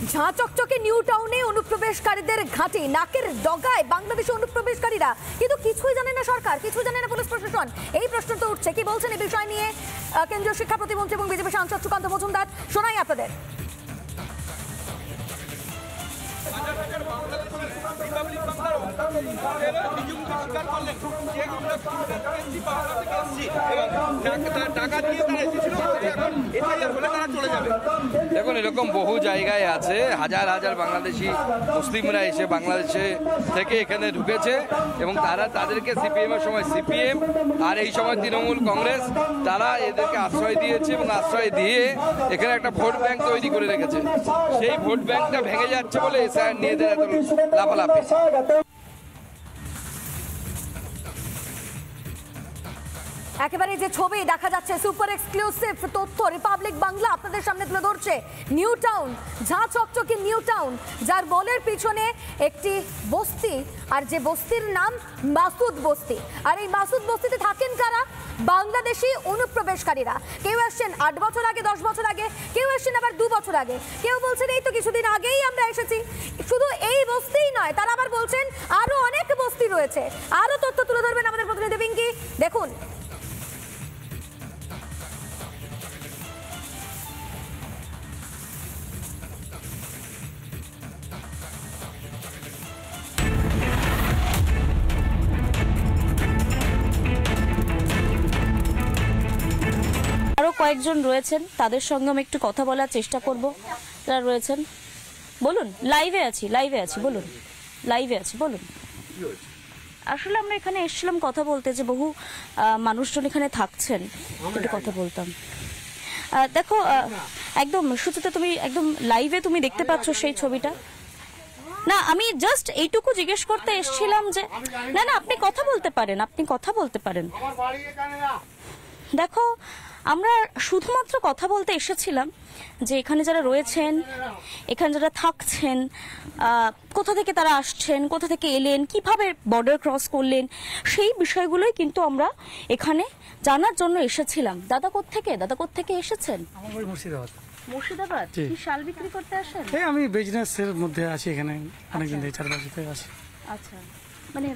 ঝাঁ চকচকে নিউ টাউনে অনুপ্রবেশকারীদের ঘাঁটি, নাকের ডগায় বাংলাদেশি অনুপ্রবেশকারীরা, কিন্তু কিছুই জানে না সরকার, কিছুই জানে না পুলিশ প্রশাসন। এই প্রশ্ন তো উঠছে, কি বলছেন এই বিষয় নিয়ে কেন্দ্রীয় শিক্ষা প্রতিমন্ত্রী এবং বিজেপি সাংসদ সুকান্ত মজুমদার, শোনাই আপনাদের। দেখুন, এরকম বহু জায়গায় আছে, হাজার হাজার বাংলাদেশি মুসলিমরা এসে বাংলাদেশে থেকে এখানে ঢুকেছে এবং তাদেরকে সিপিএম এর সময় সিপিএম আর এই সময় তৃণমূল কংগ্রেস তারা এদেরকে আশ্রয় দিয়েছে এবং আশ্রয় দিয়ে এখানে একটা ভোট ব্যাংক তৈরি করে রেখেছে। সেই ভোট ব্যাংকটা ভেঙে যাচ্ছে বলে এসআইআর নিয়ে এত লাফালাফি। একেবারে যে ছবি দেখা যাচ্ছে, সুপার এক্সক্লুসিভ তথ্য রিপাবলিক বাংলা আপনাদের সামনে তুলে ধরছে। নিউ টাউন, ঝাঁ চকচকে নিউ টাউন, যার বলের পিছনে একটি বস্তি, আর যে বস্তির নাম মাসুদ বস্তি। আর এই মাসুদ বস্তিতে থাকেন কারা? বাংলাদেশি অনুপ্রবেশকারীরা। কেউ আসছেন 8 বছর আগে, 10 বছর আগে, কেউ আসছেন আবার 2 বছর আগে, কেউ বলছেন এই তো কিছুদিন আগেই আমরা এসেছি। শুধু এই বস্তিই নয়, তারা আবার বলছেন আরো অনেক বস্তি রয়েছে। আরো তথ্য তুলে ধরবেন আমাদের প্রতিনিধি পিঙ্কি। দেখুন, আরো কয়েকজন রয়েছেন, তাদের সঙ্গে আমি একটু কথা বলার চেষ্টা করব। যারা রয়েছেন, বলুন। লাইভে আছি বলুন। লাইভে আছি, বলুন। আসলে আমরা এখানে এসেছিলাম কথা বলতে, যে বহু মানুষজন এখানে থাকছেন, একটু কথা বলতাম। দেখো, একদম সুচিতা, তুমি একদম লাইভে তুমি দেখতে পাচ্ছ সেই ছবিটা। না, আমি জাস্ট এইটুকু জিজ্ঞেস করতে এসেছিলাম যে না, আপনি কথা বলতে পারেন। দেখো, আমরা শুধুমাত্র কথা বলতে এসেছিলাম যে এখানে যারা রয়েছেন, এখানে যারা থাকছেন, কোথা থেকে তারা আসছেন, কোথা থেকে এলেন, কিভাবে বর্ডার ক্রস করলেন, সেই বিষয়গুলোই কিন্তু আমরা এখানে জানার জন্য এসেছিলাম। দাদা কোত্থেকে এসেছেন? মুর্শিদাবাদ। কি শাল বিক্রি করতে আসেন? আমি বিজনেসের মধ্যে আছি, এখানে অনেকদিন থেকে 4 বছর থেকে আছি। আচ্ছা, মানে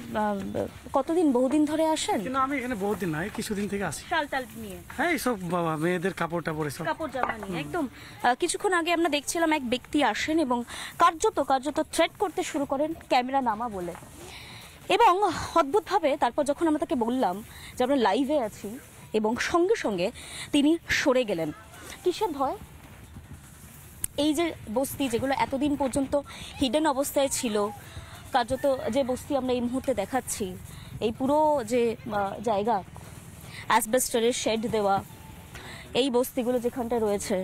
কতদিন, বহুদিন ধরে আসেন? কিন্তু আমি এখানে বহুদিন নয়, কিছুদিন থেকে আসি। শাল নিয়ে? হ্যাঁ, এইসব মেয়েদের কাপড় জামা নিয়ে। একদম কিছুক্ষণ আগে আমরা দেখছিলাম এক ব্যক্তি আসেন এবং কার্যত থ্রেট করতে শুরু করেন, ক্যামেরা নামা বলে। এবং অদ্ভুতভাবে তারপর যখন আমরা তাকে বললাম যে আমরা লাইভে আছি, এবং সঙ্গে সঙ্গে তিনি সরে গেলেন। কিসের ভয়? এই যে বস্তি, যেগুলো এতদিন পর্যন্ত হিডেন অবস্থায় ছিল, কার্যত যে বস্তি আমরা এই মুহূর্তে দেখাচ্ছি, এই পুরো যে জায়গা অ্যাসবেস্টারের শেড দেওয়া, এই বস্তিগুলো যেখানটা রয়েছে,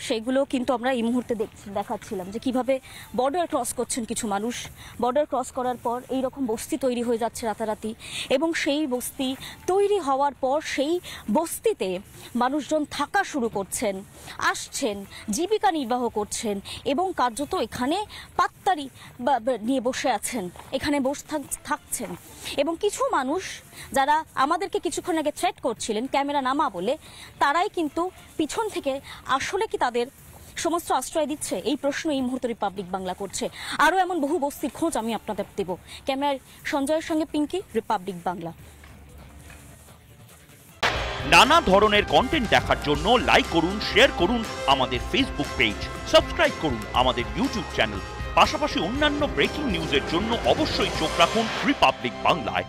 সেইগুলো কিন্তু আমরা এই মুহূর্তে দেখাচ্ছিলাম যে কিভাবে বর্ডার ক্রস করছেন কিছু মানুষ। বর্ডার ক্রস করার পর এই রকম বস্তি তৈরি হয়ে যাচ্ছে রাতারাতি, এবং সেই বস্তি তৈরি হওয়ার পর সেই বস্তিতে মানুষজন থাকা শুরু করছেন, আসছেন, জীবিকা নির্বাহ করছেন, এবং কার্যত এখানে পাত্তারি নিয়ে বসে আছেন, এখানে বসে থাকছেন। এবং কিছু মানুষ যারা আমাদেরকে কিছুক্ষণ আগে থ্রেট করছিলেন ক্যামেরা নামা বলে, তারাই কিন্তু পিছন থেকে আসলে কি তাদের সমস্ত আশ্রয় দিচ্ছে, এই প্রশ্ন এই মুহূর্তে রিপাবলিক বাংলা করছে। আরও এমন বহু বস্তির খোঁজ আমি আপনাদের দেব। ক্যামেরার সঞ্জয়ের সঙ্গে পিঙ্কি, রিপাবলিক বাংলা। নানা ধরনের কন্টেন্ট দেখার জন্য লাইক করুন, শেয়ার করুন আমাদের ফেসবুক পেজ, সাবস্ক্রাইব করুন আমাদের ইউটিউব চ্যানেল। পাশাপাশি অন্যান্য ব্রেকিং নিউজের জন্য অবশ্যই চোখ রাখুন রিপাবলিক বাংলায়।